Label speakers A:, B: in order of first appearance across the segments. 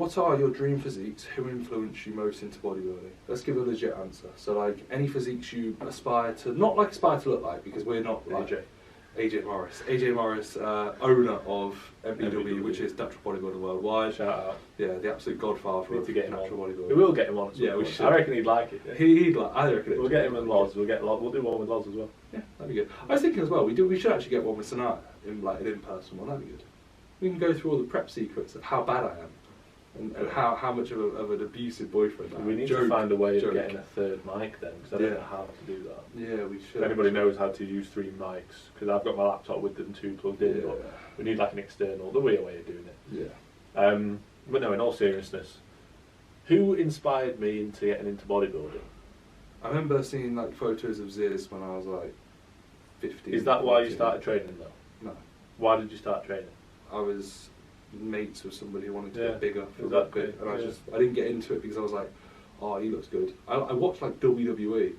A: what are your dream physiques? Who influenced you most into bodybuilding? Let's give a legit answer. So like any physiques you aspire to, not like aspire to look like, because we're not like AJ Morris. AJ Morris, owner of MBW, which is Natural Bodybuilder Worldwide.
B: Shout out.
A: Yeah, the absolute godfather of natural bodybuilding.
B: We will get him on.
A: Yeah, we should.
B: I reckon he'd like it. Yeah.
A: He'd like. I reckon
B: we'll get him with Loz. We'll do one with Loz as well.
A: Yeah, that'd be good. I was thinking as well. We should actually get one with Sanaya in like an in-person one. That'd be good. We can go through all the prep secrets of how bad I am. And how much of an abusive boyfriend I am.
B: We need to find a way of getting a third mic then, because I don't know how to do that. Yeah, we should. If anybody knows how to use 3 mics, because I've got my laptop with them 2 plugged in, but we need like an external. There'll be a way of doing it. Yeah. But no, in all seriousness, who inspired me into getting into bodybuilding?
A: I remember seeing like photos of Ziz when I was like 15.
B: Is that why you started training though?
A: No.
B: Why did you start training?
A: I was mates with somebody who wanted to get bigger for
B: exactly.
A: bit, and I didn't get into it because I was like, oh, he looks good. I watched like WWE,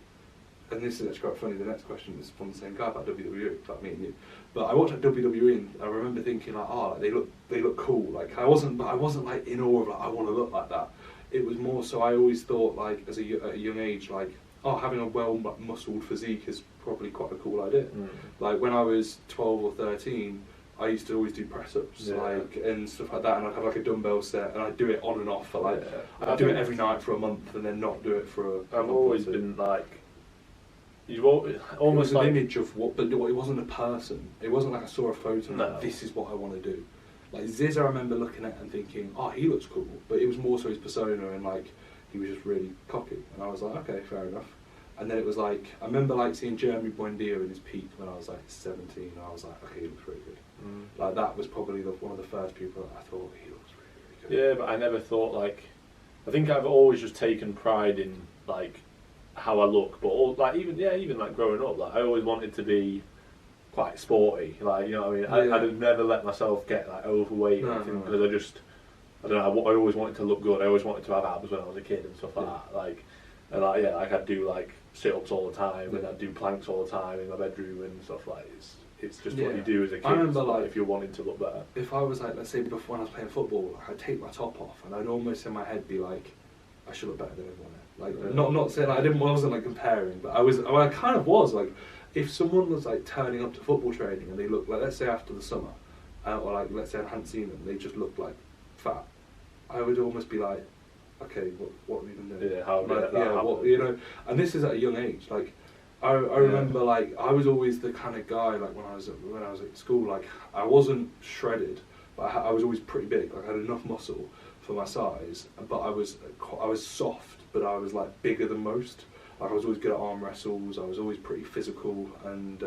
A: and this is actually quite funny. The next question is from the same guy about WWE, about me and you. But I watched like WWE, and I remember thinking like, oh, like, they look cool. Like I wasn't like in awe of like I want to look like that. It was more so I always thought like at a young age like, oh, having a well muscled physique is probably quite a cool idea. Like when I was 12 or 13. I used to always do press-ups like and stuff like that, and I'd have like a dumbbell set, and I'd do it on and off for like I'd do it every night for a month, and then not do it for a.
B: I've always been like, you've almost
A: it was
B: like
A: an image of what, but it wasn't a person. It wasn't like I saw a photo and like, this is what I want to do. Like Ziz, I remember looking at and thinking, oh, he looks cool, but it was more so his persona, and like he was just really cocky, and I was like, okay, fair enough. And then it was like, I remember like seeing Jeremy Buendia in his peak when I was like 17, and I was like, okay, he looks really good. Like that was probably one of the first people that I thought he looks really, really good.
B: Yeah, but I never thought like, I think I've always just taken pride in like how I look, but all, like even like growing up, like I always wanted to be quite sporty, like you know what I mean. I'd never let myself get like overweight or anything because I don't know. I always wanted to look good. I always wanted to have abs when I was a kid and stuff like that. Like, and like like I'd do like sit-ups all the time, and I'd do planks all the time in my bedroom and stuff like this. It's just what you do as a kid.
A: I remember like
B: if you're wanting to look better.
A: If I was like, let's say before when I was playing football, I'd take my top off, and I'd almost in my head be like, I should look better than everyone else. Like not saying like, I wasn't like comparing, but I kind of was like, if someone was like turning up to football training and they look like, let's say after the summer, or like let's say I hadn't seen them, they just looked like fat, I would almost be like, okay, what are we even doing?
B: Yeah, how
A: like, what, you know, and this is at a young age. Like I remember like I was always the kind of guy like when I was at school, like I wasn't shredded, but I was always pretty big. Like I had enough muscle for my size, but I was soft, but I was like bigger than most. Like I was always good at arm wrestles. I was always pretty physical and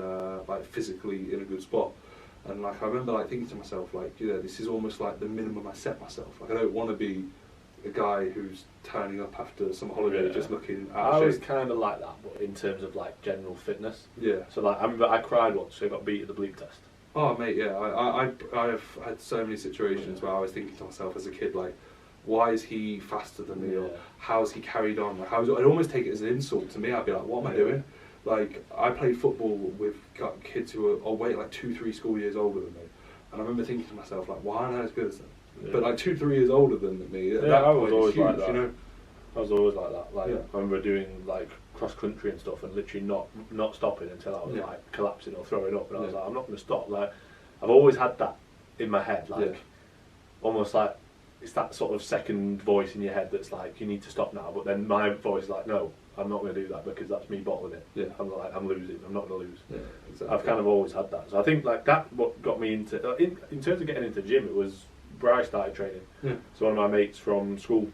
A: like physically in a good spot. And like I remember like thinking to myself like, you know, this is almost like the minimum I set myself. Like I don't want to be a guy who's turning up after some holiday just looking out of shape.
B: I was kind of like that, but in terms of like general fitness.
A: Yeah.
B: So like I remember I cried once, so I got beat at the bleep test.
A: Oh mate, yeah. I've had so many situations where I was thinking to myself as a kid like, why is he faster than me, or how's he carried on? Like, I'd almost take it as an insult to me. I'd be like, what am I doing? Like I played football with kids who are like 2-3 school years older than me, and I remember thinking to myself like, why aren't I as good as them? But like 2-3 years older than me.
B: I was always huge, like that.
A: You know?
B: I was always like that. Like I remember doing like cross country and stuff, and literally not stopping until I was like collapsing or throwing up, and I was like, I'm not going to stop. Like I've always had that in my head, like almost like it's that sort of second voice in your head that's like, you need to stop now. But then my voice is like, no, I'm not going to do that because that's me bottling it. Yeah. I'm like, I'm losing. I'm not going to lose. Yeah, exactly. I've kind of always had that. So I think like that what got me into in terms of getting into the gym. It was Bry started training. Yeah. So one of my mates from school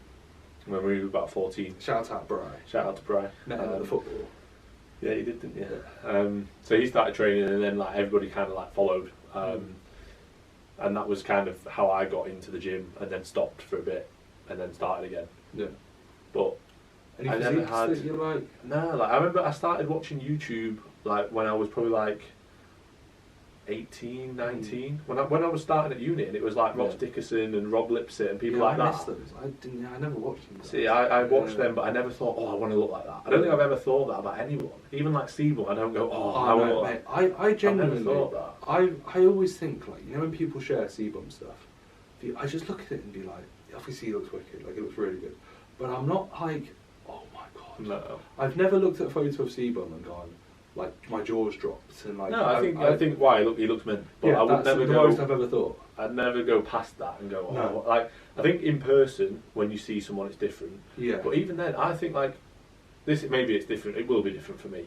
B: when we were about 14.
A: Shout out Bry.
B: Shout out to Bry.
A: Met him at the football.
B: Yeah, he did, didn't you? Yeah. So he started training, and then like everybody kind of like followed. And that was kind of how I got into the gym, and then stopped for a bit, and then started again. Yeah. But
A: any I never had. That you like?
B: No, like I remember I started watching YouTube like when I was probably like 18, 19. When I was starting at uni, and it was like Ross Dickerson and Rob Lipsett and people like that.
A: I missed those. I never watched them.
B: See, I watched them, but I never thought, oh, I want to look like that. I don't think I've ever thought that about anyone. Even like Steve, I don't go, oh, I want to look like that.
A: I genuinely
B: never thought that.
A: I always think like, you know, when people share C-bum stuff, I just look at it and be like, obviously he looks wicked, like he looks really good. But I'm not like, oh my god.
B: No.
A: I've never looked at a photo of Seabum and gone, like my jaws dropped and like.
B: No, I think why he looks mint. But
A: yeah,
B: I would never
A: the
B: go.
A: most I've ever thought.
B: I'd never go past that and go, oh,
A: No.
B: like I think in person when you see someone it's different.
A: Yeah.
B: But even then, I think like this maybe it's different. It will be different for me.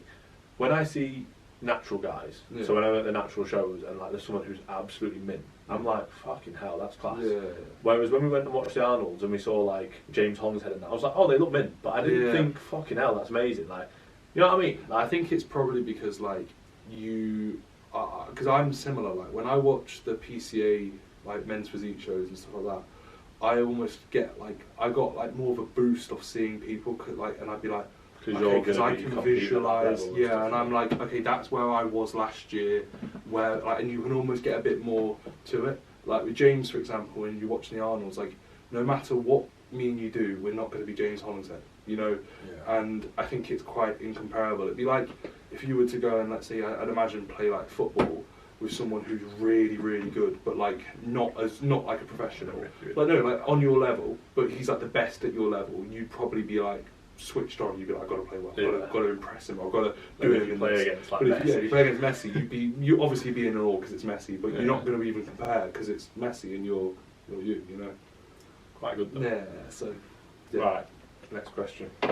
B: When I see natural guys, so when I'm at the natural shows and like there's someone who's absolutely mint, I'm like, fucking hell, that's class.
A: Yeah.
B: Whereas when we went and watched the Arnolds and we saw like James Hollingshead and that, I was like, oh, they look mint, but I didn't think, fucking hell, that's amazing. Like, you know what I mean?
A: I think it's probably because like because I'm similar. Like when I watch the PCA like men's physique shows and stuff like that, I almost get like I got like more of a boost of seeing people like, and I'd be like, because I can visualize, and I'm like, okay, that's where I was last year, where like, and you can almost get a bit more to it. Like with James, for example, when you watch the Arnolds, like no matter what me and you do, we're not going to be James Hollingshead, you know. Yeah. And I think it's quite incomparable. It'd be like if you were to go and let's say, I'd imagine play like football with someone who's really, really good, but like not like a professional, like no, like on your level, but he's like the best at your level. You'd probably be like switched on. You'd be like, I've got to play well. I've got to impress him. I've got to do it.
B: If you play against like
A: but
B: Messi.
A: if you play against Messi, you obviously be in awe because it's Messi, but you're not going to even compare because it's Messi and you're you know.
B: Quite good though.
A: Yeah. So. Yeah.
B: Right. Next question.